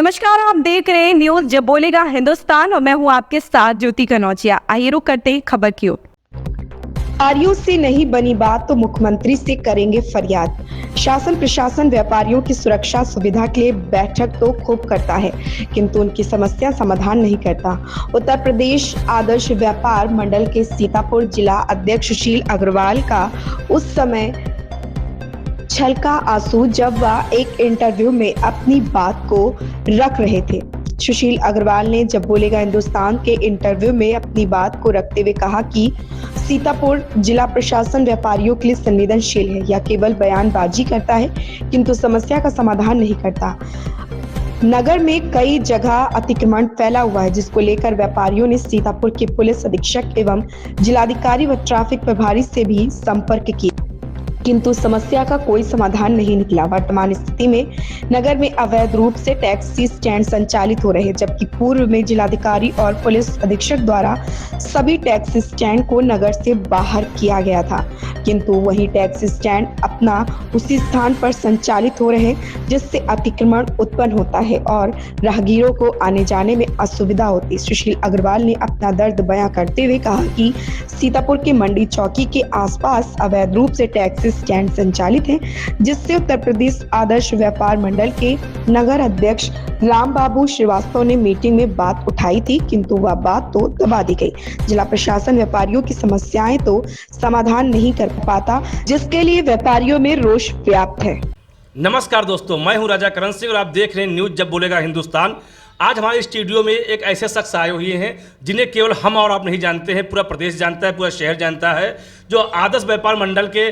नमस्कार, आप देख रहे हैं न्यूज जब बोलेगा हिंदुस्तान और मैं हूं आपके साथ ज्योति कनौजिया। आइए रुक करते हैं खबर की ओर। व्यापारियों से नहीं बनी बात तो मुख्यमंत्री से करेंगे फरियाद। शासन प्रशासन व्यापारियों की सुरक्षा सुविधा के लिए बैठक तो खूब करता है, किंतु उनकी समस्या समाधान नहीं करता। उत्तर प्रदेश आदर्श व्यापार मंडल के सीतापुर जिला अध्यक्ष सुशील अग्रवाल का उस समय छलका आंसू जब वह एक इंटरव्यू में अपनी बात को रख रहे थे। सुशील अग्रवाल ने जब बोलेगा हिंदुस्तान के इंटरव्यू में अपनी बात को रखते हुए कहा कि सीतापुर जिला प्रशासन व्यापारियों के लिए संवेदनशील है या केवल बयानबाजी करता है, किंतु समस्या का समाधान नहीं करता। नगर में कई जगह अतिक्रमण फैला हुआ है, जिसको लेकर व्यापारियों ने सीतापुर के पुलिस अधीक्षक एवं जिलाधिकारी व ट्रैफिक प्रभारी से भी संपर्क किया, किंतु समस्या का कोई समाधान नहीं निकला। वर्तमान स्थिति में नगर में अवैध रूप से टैक्सी स्टैंड संचालित हो रहे हैं, जबकि पूर्व में जिलाधिकारी और पुलिस अधीक्षक द्वारा सभी टैक्सी स्टैंड को नगर से बाहर किया गया था, किंतु वही टैक्सी स्टैंड अपना उसी स्थान पर संचालित हो रहे हैं, जिससे अतिक्रमण उत्पन्न होता है और राहगीरों को आने जाने में असुविधा होती है। सुशील अग्रवाल ने अपना दर्द बयां करते हुए कहा कि सीतापुर के मंडी चौकी के आसपास अवैध रूप से टैक्सी स्टैंड संचालित है, जिससे उत्तर प्रदेश आदर्श व्यापार मंडल के नगर अध्यक्ष राम बाबू श्रीवास्तव ने मीटिंग में बात उठाई थी, किंतु वह बात तो दबा दी गई। जिला प्रशासन व्यापारियों की समस्याएं तो समाधान नहीं कर पाता, जिसके लिए व्यापारियों में रोष व्याप्त है। नमस्कार दोस्तों, मैं हूं राजा करण सिंह और आप देख रहे हैं न्यूज जब बोलेगा हिंदुस्तान। आज हमारे स्टूडियो में एक ऐसे शख्स आए हुए हैं जिन्हें केवल हम और आप नहीं जानते हैं, पूरा प्रदेश जानता है, पूरा शहर जानता है, जो आदर्श व्यापार मंडल के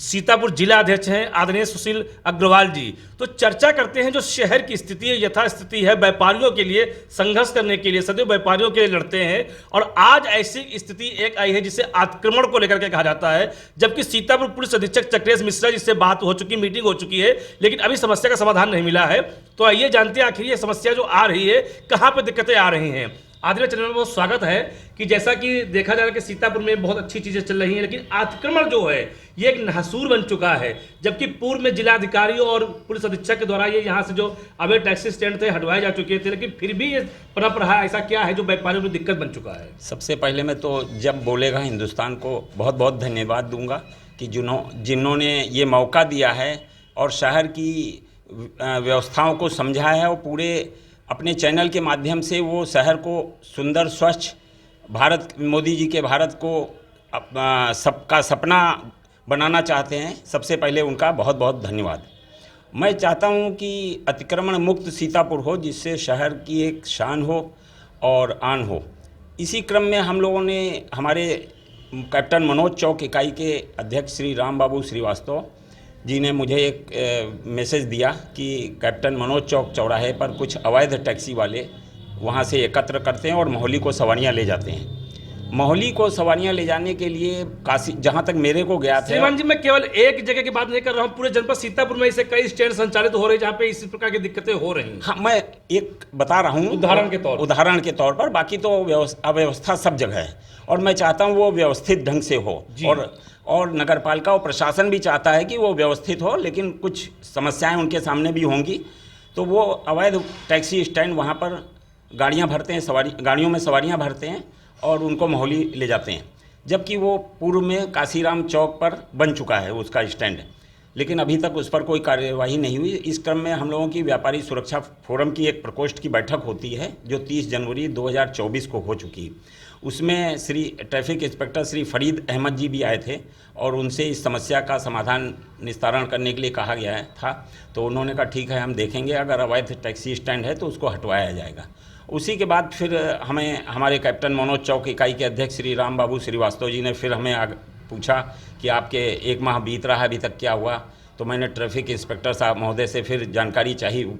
सीतापुर जिला अध्यक्ष हैं आदरणीय सुशील अग्रवाल जी। तो चर्चा करते हैं जो शहर की स्थिति है, यथास्थिति है, व्यापारियों के लिए संघर्ष करने के लिए सदैव व्यापारियों के लिए लड़ते हैं। और आज ऐसी स्थिति एक आई है जिसे आक्रमण को लेकर के कहा जाता है, जबकि सीतापुर पुलिस अधीक्षक चक्रेश मिश्रा जी से बात हो चुकी, मीटिंग हो चुकी है, लेकिन अभी समस्या का समाधान नहीं मिला है। तो आइए जानते हैं आखिर ये समस्या जो आ रही है कहां पे दिक्कतें आ रही हैं। आदरणीय चैनल में बहुत स्वागत है कि जैसा कि देखा जा रहा है कि सीतापुर में बहुत अच्छी चीजें चल रही हैं, लेकिन अतिक्रमण जो है ये एक नहसूर बन चुका है, जबकि पूर्व में जिलाधिकारी और पुलिस अधीक्षक के द्वारा ये यहाँ से जो अवैध टैक्सी स्टैंड थे हटवाए जा चुके थे, लेकिन फिर भी ये पनप रहा है। ऐसा क्या है जो व्यापारियों में दिक्कत बन चुका है? सबसे पहले मैं तो जब बोलेगा हिंदुस्तान को बहुत बहुत धन्यवाद दूंगा कि जिन्होंने ये मौका दिया है और शहर की व्यवस्थाओं को समझा है और पूरे अपने चैनल के माध्यम से वो शहर को सुंदर स्वच्छ भारत, मोदी जी के भारत को सबका सपना बनाना चाहते हैं। सबसे पहले उनका बहुत बहुत धन्यवाद। मैं चाहता हूं कि अतिक्रमण मुक्त सीतापुर हो, जिससे शहर की एक शान हो और आन हो। इसी क्रम में हम लोगों ने हमारे कैप्टन मनोज चौक इकाई के अध्यक्ष श्री राम बाबू श्रीवास्तव जी ने मुझे एक मैसेज दिया कि कैप्टन मनोज चौक चौराहे पर कुछ अवैध टैक्सी वाले वहां से एकत्र करते हैं और मोहाली को सवारियां ले जाते हैं। मोहाली को सवारियां ले जाने के लिए काशी, जहां तक मेरे को गया था। श्रीमान जी, मैं केवल एक जगह की बात नहीं कर रहा हूं, पूरे जनपद सीतापुर में ऐसे कई स्टैंड संचालित हो रहे हैं जहां पे इसी प्रकार की दिक्कतें हो रही हैं। हाँ, मैं एक बता रहा हूं उदाहरण के तौर पर। बाकी तो अव्यवस्था सब जगह है और मैं चाहता हूं वो व्यवस्थित ढंग से हो, और नगरपालिका और प्रशासन भी चाहता है कि वो व्यवस्थित हो, लेकिन कुछ समस्याएं उनके सामने भी होंगी। तो वो अवैध टैक्सी स्टैंड वहाँ पर गाड़ियाँ भरते हैं, गाड़ियों में सवारियाँ भरते हैं और उनको मोहाली ले जाते हैं, जबकि वो पूर्व में काशीराम चौक पर बन चुका है उसका स्टैंड, लेकिन अभी तक उस पर कोई कार्यवाही नहीं हुई। इस क्रम में हम लोगों की व्यापारी सुरक्षा फोरम की एक प्रकोष्ठ की बैठक होती है जो 30 जनवरी 2024 को हो चुकी है। उसमें श्री ट्रैफिक इंस्पेक्टर श्री फरीद अहमद जी भी आए थे और उनसे इस समस्या का समाधान निस्तारण करने के लिए कहा गया था। तो उन्होंने कहा ठीक है, हम देखेंगे, अगर अवैध टैक्सी स्टैंड है तो उसको हटवाया जाएगा। उसी के बाद फिर हमें हमारे कैप्टन मनोज चौक इकाई के अध्यक्ष श्री राम बाबू श्रीवास्तव जी ने फिर हमें पूछा कि आपके 1 माह बीत रहा है, अभी तक क्या हुआ। तो मैंने ट्रैफिक इंस्पेक्टर साहब महोदय से फिर जानकारी चाहिए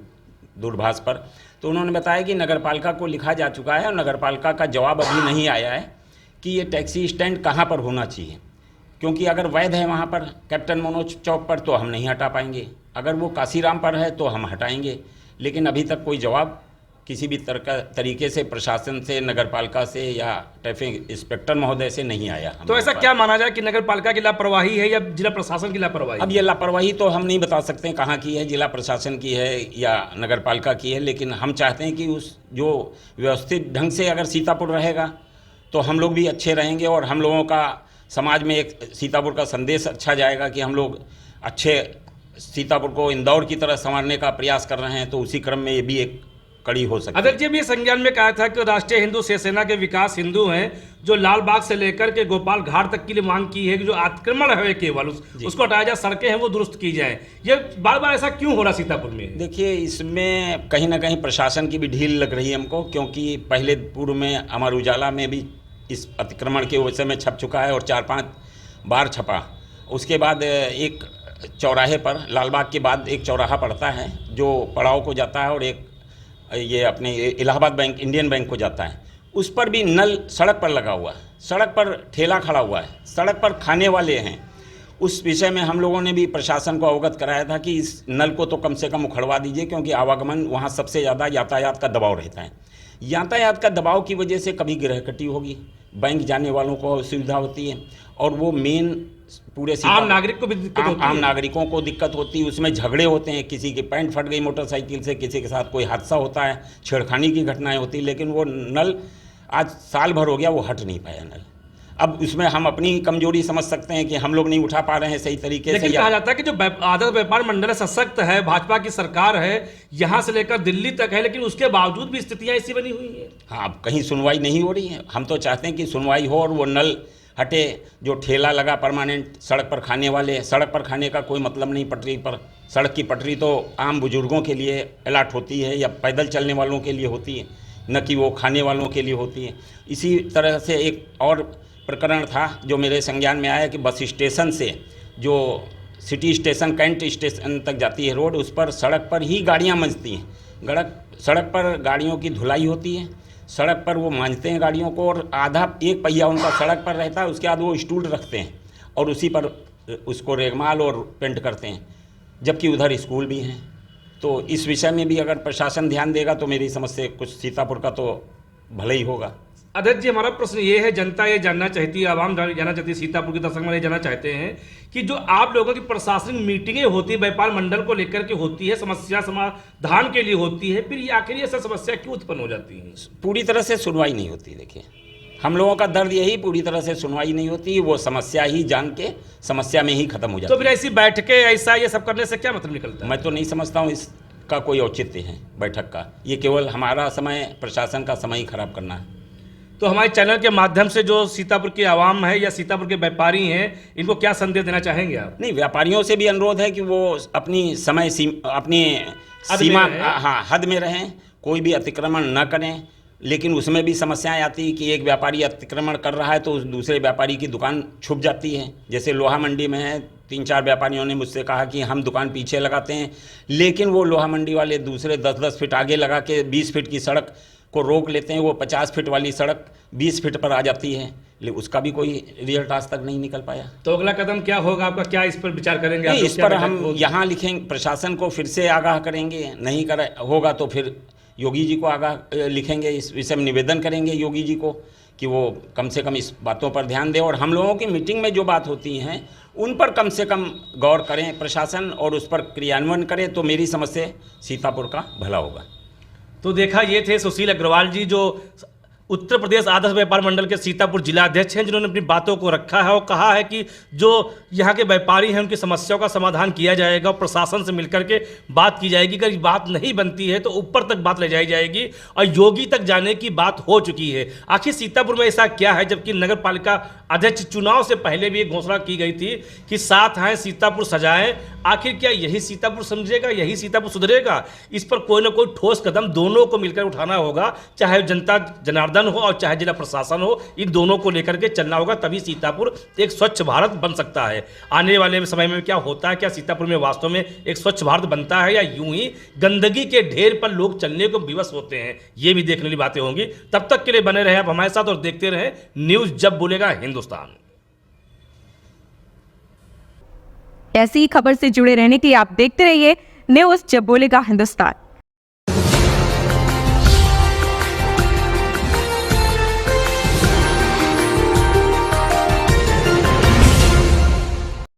दूरभाष पर, तो उन्होंने बताया कि नगरपालिका को लिखा जा चुका है और नगरपालिका का जवाब अभी नहीं आया है कि ये टैक्सी स्टैंड कहाँ पर होना चाहिए, क्योंकि अगर वैध है वहाँ पर कैप्टन मनोज चौक पर तो हम नहीं हटा पाएंगे, अगर वो काशीराम पर है तो हम हटाएंगे, लेकिन अभी तक कोई जवाब किसी भी तरीके से प्रशासन से, नगरपालिका से या ट्रैफिक इंस्पेक्टर महोदय से नहीं आया। तो ऐसा क्या माना जाए कि नगर पालिका की लापरवाही है या जिला प्रशासन की लापरवाही? अब ये लापरवाही तो हम नहीं बता सकते कहाँ की है, जिला प्रशासन की है या नगरपालिका की है, लेकिन हम चाहते हैं कि उस जो व्यवस्थित ढंग से अगर सीतापुर रहेगा तो हम लोग भी अच्छे रहेंगे और हम लोगों का समाज में एक सीतापुर का संदेश अच्छा जाएगा कि हम लोग अच्छे सीतापुर को इंदौर की तरह संवारने का प्रयास कर रहे हैं। तो उसी क्रम में ये भी एक कड़ी हो सकती है। अध्यक्ष जी भी संज्ञान में कहा था कि राष्ट्रीय हिंदू शिवसेना के विकास हिंदू हैं जो लाल बाग से लेकर के गोपाल घाट तक के लिए मांग की है कि जो अतिक्रमण है केवल उसको हटाया जाए, सड़कें हैं वो दुरुस्त की जाए। ये बार बार ऐसा क्यों हो रहा सीतापुर में? देखिए, इसमें कहीं ना कहीं प्रशासन की भी ढील लग रही है हमको, क्योंकि पहले पूर्व में अमर उजाला में भी इस अतिक्रमण के विषय में छप चुका है और 4-5 बार छपा। उसके बाद एक चौराहे पर, लालबाग के बाद एक चौराहा पड़ता है जो पड़ाव को जाता है और एक ये अपने इलाहाबाद बैंक, इंडियन बैंक को जाता है। उस पर भी नल सड़क पर लगा हुआ है, सड़क पर ठेला खड़ा हुआ है, सड़क पर खाने वाले हैं। उस विषय में हम लोगों ने भी प्रशासन को अवगत कराया था कि इस नल को तो कम से कम उखड़वा दीजिए, क्योंकि आवागमन वहाँ सबसे ज़्यादा यातायात का दबाव रहता है। यातायात का दबाव की वजह से कभी गिरहकटी होगी, बैंक जाने वालों को असुविधा होती है और वो मेन पूरे आम नागरिक को भी दिक्कत होती है। आम नागरिकों को दिक्कत होती है, उसमें झगड़े होते हैं, किसी की पैंट फट गई मोटरसाइकिल से, किसी के साथ कोई हादसा होता है, छेड़खानी की घटनाएं होती है, लेकिन वो नल आज साल भर हो गया वो हट नहीं पाया नल। अब उसमें हम अपनी कमजोरी समझ सकते हैं कि हम लोग नहीं उठा पा रहे हैं सही तरीके से। लेकिन कहा जाता है कि जो आदर्श व्यापार मंडल सशक्त है, भाजपा की सरकार है, यहाँ से लेकर दिल्ली तक है, लेकिन उसके बावजूद भी स्थितियाँ ऐसी बनी हुई हैं। हाँ, अब कहीं सुनवाई नहीं हो रही है। हम तो चाहते हैं कि सुनवाई हो और वो नल हटे। जो ठेला लगा परमानेंट सड़क पर खाने वाले, सड़क पर खाने का कोई मतलब नहीं पटरी पर। सड़क की पटरी तो आम बुजुर्गों के लिए अलॉट होती है या पैदल चलने वालों के लिए होती है, न कि वो खाने वालों के लिए होती है। इसी तरह से एक और प्रकरण था जो मेरे संज्ञान में आया कि बस स्टेशन से जो सिटी स्टेशन, कैंट स्टेशन तक जाती है रोड, उस पर सड़क पर ही गाड़ियाँ मंजती हैं। सड़क पर गाड़ियों की धुलाई होती है, सड़क पर वो मांजते हैं गाड़ियों को और आधा एक पहिया उनका सड़क पर रहता है, उसके बाद वो स्टूल रखते हैं और उसी पर उसको रेगमाल और पेंट करते हैं, जबकि उधर स्कूल भी हैं। तो इस विषय में भी अगर प्रशासन ध्यान देगा तो मेरी समझ से कुछ सीतापुर का तो भला ही होगा। अध्यक्ष जी, हमारा प्रश्न ये है, जनता ये जानना चाहती है, आवाम जानना चाहती है, सीतापुर के दर्शक ये जानना चाहते हैं कि जो आप लोगों की प्रशासनिक मीटिंगें होती है, व्यापार मंडल को लेकर के होती है, समस्या समाधान के लिए होती है, फिर आखिर ऐसा समस्या क्यों उत्पन्न हो जाती है? पूरी तरह से सुनवाई नहीं होती। देखिए, हम लोगों का दर्द यही, पूरी तरह से सुनवाई नहीं होती, वो समस्या ही जान के समस्या में ही खत्म हो जाती है। तो फिर ऐसी बैठकें, ऐसा ये सब करने से क्या मतलब निकलता है? मैं तो नहीं समझता हूँ इसका कोई औचित्य है बैठक का। ये केवल हमारा समय, प्रशासन का समय ही खराब करना है। तो हमारे चैनल के माध्यम से जो सीतापुर की आवाम है या सीतापुर के व्यापारी हैं, इनको क्या संदेश देना चाहेंगे आप? नहीं, व्यापारियों से भी अनुरोध है कि वो अपनी अपनी सीमा, हाँ, हद में रहें, कोई भी अतिक्रमण न करें। लेकिन उसमें भी समस्याएं आती है कि एक व्यापारी अतिक्रमण कर रहा है तो उस दूसरे व्यापारी की दुकान छुप जाती है। जैसे लोहा मंडी में है, 3-4 व्यापारियों ने मुझसे कहा कि हम दुकान पीछे लगाते हैं, लेकिन वो लोहा मंडी वाले दूसरे 10-10 फीट आगे लगा के 20 फीट की सड़क को रोक लेते हैं। वो 50 फीट वाली सड़क 20 फीट पर आ जाती है, लेकिन उसका भी कोई रिजल्ट आज तक नहीं निकल पाया। तो अगला कदम क्या होगा आपका? क्या इस पर विचार करेंगे? नहीं, इस पर हम यहाँ लिखेंगे, प्रशासन को फिर से आगाह करेंगे। नहीं होगा तो फिर योगी जी को आगाह लिखेंगे, इस विषय में निवेदन करेंगे योगी जी को कि वो कम से कम इस बातों पर ध्यान दें और हम लोगों की मीटिंग में जो बात होती हैं उन पर कम से कम गौर करें प्रशासन और उस पर क्रियान्वयन करें, तो मेरी समझ से सीतापुर का भला होगा। तो देखा, ये थे सुशील अग्रवाल जी, जो उत्तर प्रदेश आदर्श व्यापार मंडल के सीतापुर जिला अध्यक्ष हैं, जिन्होंने अपनी बातों को रखा है और कहा है कि जो यहाँ के व्यापारी हैं उनकी समस्याओं का समाधान किया जाएगा और प्रशासन से मिलकर के बात की जाएगी। अगर बात नहीं बनती है तो ऊपर तक बात ले जाई जाएगी और योगी तक जाने की बात हो चुकी है। आखिर सीतापुर में ऐसा क्या है, जबकि नगर पालिका अध्यक्ष चुनाव से पहले भी एक घोषणा की गई थी कि साथ आए सीतापुर सजाएं। आखिर क्या यही सीतापुर समझेगा, यही सीतापुर सुधरेगा? इस पर कोई ना कोई ठोस कदम दोनों को मिलकर उठाना होगा, चाहे जनता जनार्दन हो और चाहे जिला प्रशासन हो, इन दोनों को लेकर के चलना होगा, तभी सीतापुर एक स्वच्छ भारत बन सकता है। आने वाले समय में क्या होता है, क्या सीतापुर में वास्तव में एक स्वच्छ भारत बनता है या यूं ही गंदगी के ढेर पर लोग चलने को विवश होते हैं, ये भी देखने वाली बातें होंगी। तब तक के लिए बने रहे आप हमारे साथ और देखते रहे न्यूज़ जब बोलेगा हिंदुस्तान। ऐसी खबर से जुड़े रहने के लिए आप देखते रहिए न्यूज़ जब बोलेगा हिंदुस्तान।